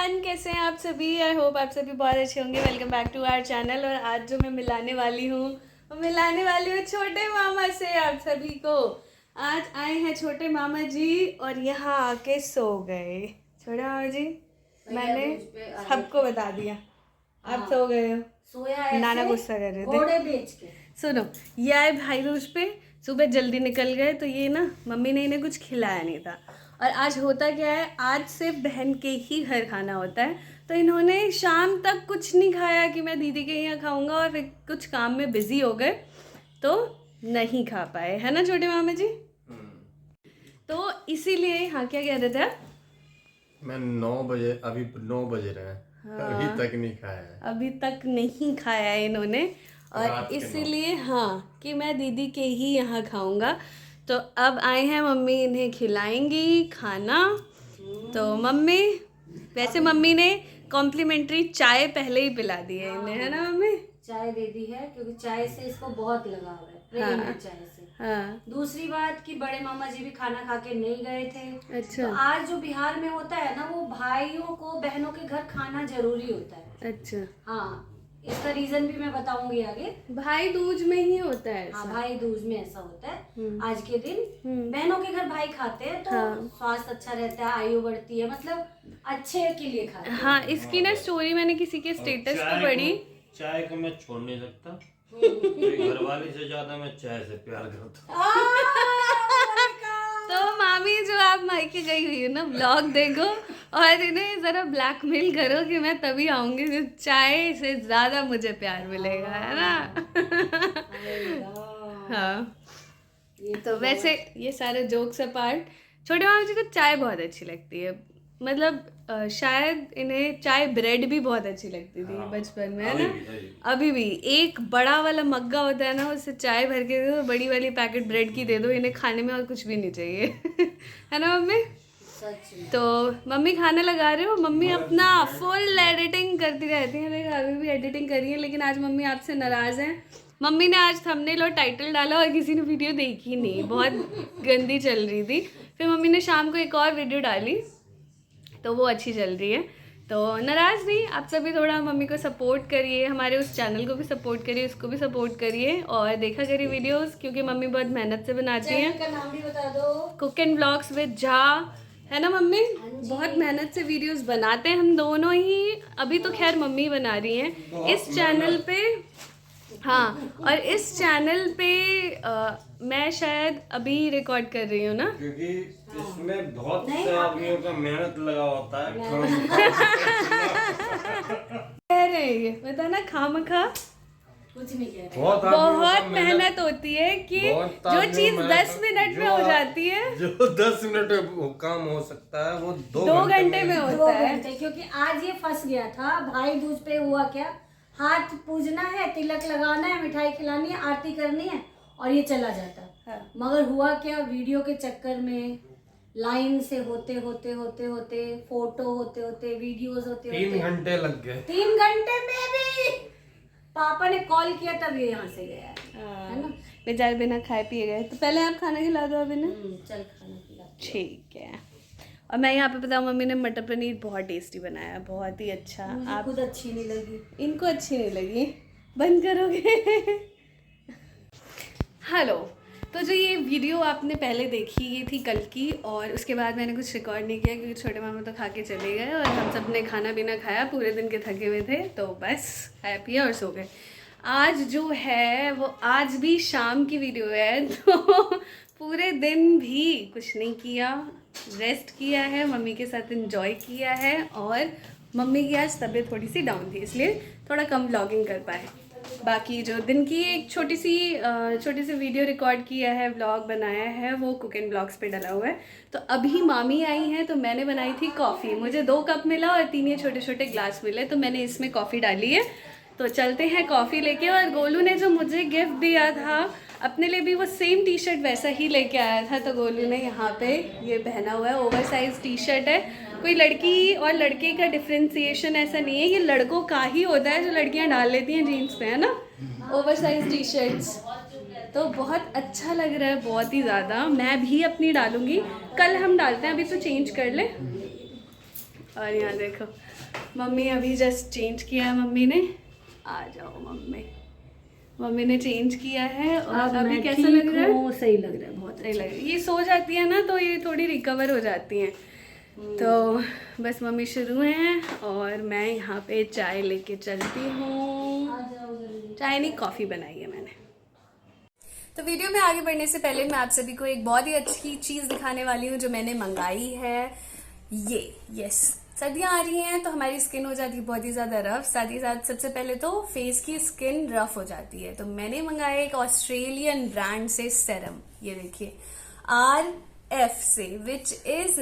Everyone, कैसे हैं आप सभी। आई होप आप सभी बहुत अच्छे होंगे। Welcome back to our channel. और आज जो मैं मिलाने वाली हूँ छोटे मामा से आप सभी को। आज आए हैं छोटे मामा जी और यहाँ आके सो गए। छोटे मामा जी मैंने सबको बता दिया आप सो गए हो। सोया नाना गुस्सा कर रहे घोड़े थे। बेच के। सुनो, ये आए भाई दूज पे, सुबह जल्दी निकल गए तो ये ना मम्मी ने इन्हें कुछ खिलाया नहीं था। और आज होता क्या है, आज सिर्फ बहन के ही घर खाना होता है, तो इन्होंने शाम तक कुछ नहीं खाया कि मैं दीदी के यहाँ खाऊंगा, और फिर कुछ काम में बिजी हो गए तो नहीं खा पाए, है ना छोटे मामा जी। तो इसीलिए यहाँ क्या कह रहे थे आप? मैं 9 बजे, अभी 9 बजे रहे हैं। अभी तक नहीं खाया है। अभी तक नहीं खाया है इन्होंने, और इसीलिए हाँ कि मैं दीदी के ही यहाँ खाऊंगा। तो अब आए हैं, मम्मी इन्हें खिलाएंगी खाना। तो मम्मी, वैसे मम्मी ने कॉम्प्लीमेंट्री चाय पहले ही पिला दी है इन्हें, है ना मम्मी। चाय दे दी है क्योंकि चाय से इसको बहुत लगाव है, प्रेम है चाय से। हाँ दूसरी बात कि बड़े मामा जी भी खाना खा के नहीं गए थे। अच्छा। तो आज जो बिहार में होता है ना, वो भाइयों को बहनों के घर खाना जरूरी होता है। अच्छा हाँ, इसका रीजन भी मैं बताऊंगी आगे। भाई दूज में ही होता है हाँ, ऐसा। भाई दूज में ऐसा होता है। आज के दिन बहनों के घर भाई खाते हैं तो स्वास्थ्य अच्छा रहता है, आयु बढ़ती है, मतलब अच्छे के लिए खाते हैं। हाँ, इसकी ना स्टोरी मैंने किसी के स्टेटस पे पढ़ी। चाय को मैं छोड़ नहीं सकता। मेरी घरवाली से ज्यादा मैं चाय से प्यार करता हूँ। तो मामी, जो आप मायके गई हुई हो ना, ब्लॉग देखो और इन्हें जरा ब्लैकमेल करो कि मैं तभी आऊंगी जब चाय से ज्यादा मुझे प्यार मिलेगा, है ना। हाँ, तो वैसे ये सारे जोक्स अपार्ट, छोटे मामा जी को चाय बहुत अच्छी लगती है। मतलब शायद इन्हें चाय ब्रेड भी बहुत अच्छी लगती थी बचपन में, है ना। अभी भी एक बड़ा वाला मग्गा होता है ना, उससे चाय भर के दे दो, बड़ी वाली पैकेट ब्रेड की दे दो, इन्हें खाने में और कुछ भी नहीं चाहिए। है ना मम्मी। तो मम्मी खाना लगा रहे हो, मम्मी अपना फुल एडिटिंग करती रहती हैं। देखो अभी भी एडिटिंग करी है, लेकिन आज मम्मी आपसे नाराज़ हैं। मम्मी ने आज थंबनेल और टाइटल डाला और किसी ने वीडियो देखी नहीं, बहुत गंदी चल रही थी। फिर मम्मी ने शाम को एक और वीडियो डाली तो वो अच्छी चल रही है। तो नाराज़ नहीं, आप सभी थोड़ा मम्मी को सपोर्ट करिए, हमारे उस चैनल को भी सपोर्ट करिए, उसको भी सपोर्ट करिए और देखा करिए वीडियोस, क्योंकि मम्मी बहुत मेहनत से बनाती हैं। का नाम भी बता दो। Cook and blogs with Jha, है ना मम्मी। बहुत मेहनत से वीडियोस बनाते हैं हम दोनों ही। अभी तो खैर मम्मी बना रही हैं इस चैनल पे। हाँ, और इस चैनल पे मैं शायद अभी रिकॉर्ड कर रही हूँ ना, क्योंकि इसमें बहुत से आदमियों का मेहनत लगा होता है। कह रहे हैं ये, बता ना, खामखा कुछ नहीं कह रहे। बहुत मेहनत होती है कि जो चीज 10 मिनट में हो जाती है, जो 10 मिनट में काम हो सकता है, वो 2 घंटे में होता है। क्योंकि आज ये फंस गया था। भाई दूज पे हुआ क्या, हाथ पूजना है, तिलक लगाना है, मिठाई खिलानी है, आरती करनी है और ये चला जाता। मगर हुआ क्या, वीडियो के चक्कर में लाइन से होते होते होते होते फोटो होते होते वीडियोस होते 3 घंटे लग गए। 3 घंटे में भी पापा ने कॉल किया तब ये यहाँ से गया है ना। बेचारे बिना खाए पिए गए। तो पहले आप खाना खिला दो अभी ना। चल खाना खिला। ठीक है। और मैं यहाँ पे बताऊँ, मम्मी ने मटर पनीर बहुत टेस्टी बनाया, बहुत ही अच्छा। आप खुद अच्छी नहीं लगी, इनको अच्छी नहीं लगी, बंद करोगे। हेलो, तो जो ये वीडियो आपने पहले देखी, ये थी कल की, और उसके बाद मैंने कुछ रिकॉर्ड नहीं किया क्योंकि छोटे मामा तो खा के चले गए और हम सब ने खाना पीना खाया, पूरे दिन के थके हुए थे, तो बस खाया पिया और सो गए। आज जो है वो आज भी शाम की वीडियो है, तो पूरे दिन भी कुछ नहीं किया, रेस्ट किया है, मम्मी के साथ एंजॉय किया है। और मम्मी की आज तबीयत थोड़ी सी डाउन थी, इसलिए थोड़ा कम व्लॉगिंग कर पाए। बाकी जो दिन की एक छोटी सी वीडियो रिकॉर्ड किया है, व्लॉग बनाया है, वो कुक एंड ब्लॉग्स पे डला हुआ है। तो अभी मामी आई हैं तो मैंने बनाई थी कॉफ़ी। मुझे 2 कप मिला और 3 ये छोटे छोटे ग्लास मिले, तो मैंने इसमें कॉफ़ी डाली है। तो चलते हैं कॉफ़ी लेके। और गोलू ने जो मुझे गिफ्ट दिया था, अपने लिए भी वो सेम टी शर्ट वैसा ही लेके आया था, तो गोलू ने यहाँ पे ये पहना हुआ है, ओवर साइज टी शर्ट है। कोई लड़की और लड़के का डिफ्रेंसिएशन ऐसा नहीं है, ये लड़कों का ही होता है जो लड़कियाँ डाल लेती हैं जीन्स पे, है ना, ओवर साइज टी शर्ट्स। तो बहुत अच्छा लग रहा है, बहुत ही ज़्यादा। मैं भी अपनी डालूंगी, कल हम डालते हैं, अभी तो चेंज कर ले। और यहाँ देखो मम्मी अभी जस्ट चेंज किया है मम्मी ने। आ जाओ मम्मी ने चेंज किया है और अभी कैसा लग रहा है? सही लग रहा है, बहुत सही लग रहा है। ये सो जाती है ना तो ये थोड़ी रिकवर हो जाती हैं। तो बस मम्मी शुरू हैं और मैं यहाँ पे चाय लेके चलती हूँ। चाय नहीं कॉफ़ी बनाई है मैंने। तो वीडियो में आगे बढ़ने से पहले मैं आप सभी को एक बहुत ही अच्छी चीज़ दिखाने वाली हूँ जो मैंने मंगाई है। यस, सर्दियाँ आ रही हैं तो हमारी स्किन हो जाती है बहुत ही ज़्यादा रफ। साथ ही साथ सबसे पहले तो फेस की स्किन रफ हो जाती है। तो मैंने मंगाया एक ऑस्ट्रेलियन ब्रांड से सेरम। ये देखिए RF से, विच इज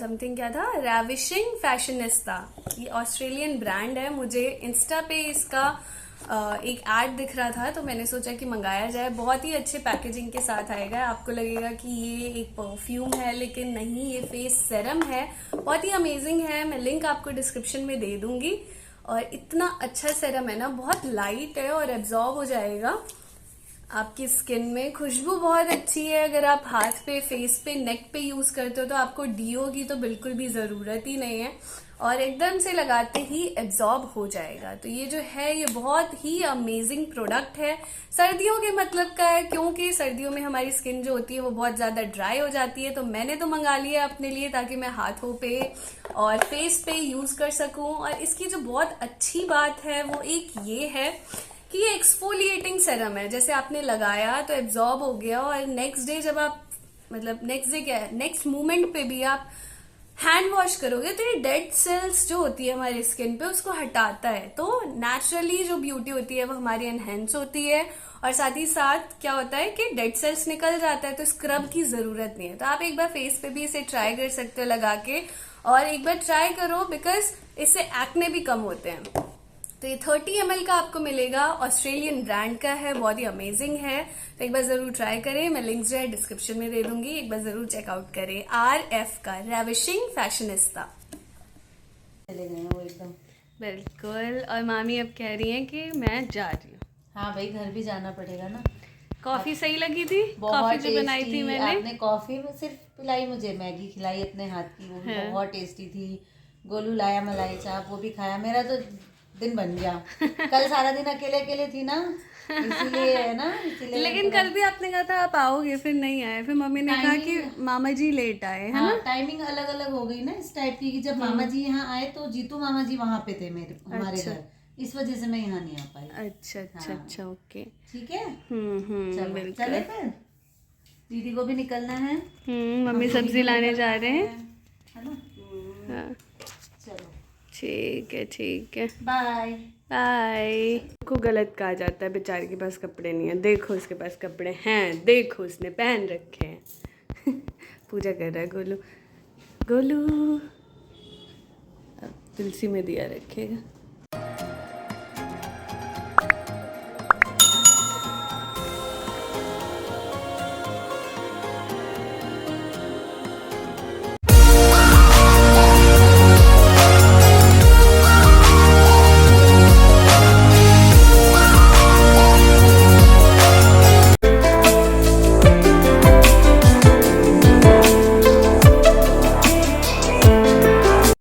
समथिंग क्या था, रैविशिंग फैशनिस्ता। ये ऑस्ट्रेलियन ब्रांड है। मुझे इंस्टा पे इसका एक ऐड दिख रहा था तो मैंने सोचा कि मंगाया जाए। बहुत ही अच्छे पैकेजिंग के साथ आएगा। आपको लगेगा कि ये एक परफ्यूम है, लेकिन नहीं, ये फेस सेरम है। बहुत ही अमेजिंग है। मैं लिंक आपको डिस्क्रिप्शन में दे दूंगी। और इतना अच्छा सेरम है ना, बहुत लाइट है और एब्जॉर्ब हो जाएगा आपकी स्किन में। खुशबू बहुत अच्छी है। अगर आप हाथ पे, फेस पे, नेक पे यूज करते हो तो आपको डीओ की तो बिल्कुल भी जरूरत ही नहीं है और एकदम से लगाते ही एब्जॉर्ब हो जाएगा। तो ये जो है ये बहुत ही अमेजिंग प्रोडक्ट है। सर्दियों के मतलब का है, क्योंकि सर्दियों में हमारी स्किन जो होती है वो बहुत ज्यादा ड्राई हो जाती है। तो मैंने तो मंगा लिया अपने लिए ताकि मैं हाथों पे और फेस पे यूज कर सकूं। और इसकी जो बहुत अच्छी बात है वो एक ये है कि ये एक्सफोलिएटिंग सेरम है। जैसे आपने लगाया तो एब्जॉर्ब हो गया और नेक्स्ट डे जब आप, मतलब नेक्स्ट डे क्या है, नेक्स्ट मोमेंट पे भी आप हैंड वॉश करोगे तो ये डेड सेल्स जो होती है हमारी स्किन पे उसको हटाता है। तो नेचुरली जो ब्यूटी होती है वो हमारी एनहेंस होती है। और साथ ही साथ क्या होता है कि डेड सेल्स निकल जाता है तो स्क्रब की जरूरत नहीं है। तो आप एक बार फेस पे भी इसे ट्राई कर सकते हो लगा के, और एक बार ट्राई करो बिकॉज इससे एक्ने भी कम होते हैं। तो ये 30 ml का आपको मिलेगा। ऑस्ट्रेलियन ब्रांड का है, बहुत ही अमेजिंग है। तो एक बार जरूर ट्राई करें। मैं लिंक जो है डिस्क्रिप्शन में दे दूंगी, एक बार जरूर चेकआउट करें। RF का, रैविशिंग फैशनिस्ता। चले गए वो एकदम। बिल्कुल। और मामी अब कह रही हैं कि मैं जा रही हूँ। हाँ भाई, घर भी जाना पड़ेगा ना। कॉफी सही लगी थी? बहुत कॉफी जो बनाई थी मैंने। आपने कॉफी में सिर्फ पिलाई, मुझे मैगी खिलाई अपने हाथ की, वो भी बहुत टेस्टी थी। गोलू लाया मलाई चाप, वो भी खाया। मेरा तो दिन बन गया। कल सारा दिन अकेले अकेले थी ना, इसीलिए है ना, इसीलिए। लेकिन कल भी आपने कहा था आप आओगे, फिर नहीं आए। फिर मम्मी ने कहा कि मामा जी लेट आए, है ना। टाइमिंग अलग अलग हो गई ना इस टाइप की, कि जब मामा जी यहाँ आए तो जीतू मामा जी वहाँ पे थे हमारे घर, इस वजह से मैं यहाँ नहीं आ पाई। अच्छा अच्छा अच्छा, ओके, ठीक है। बिल्कुल। चले फिर, दीदी को भी निकलना है। मम्मी सब्जी लाने जा रहे हैं, है ना। हाँ, चलो ठीक है ठीक है, बाय बाय। को गलत कहा जाता है, बेचारे के पास कपड़े नहीं है। देखो उसके पास कपड़े हैं, देखो उसने पहन रखे हैं। पूजा कर रहा है गोलू। गोलू अब तुलसी में दिया रखेगा।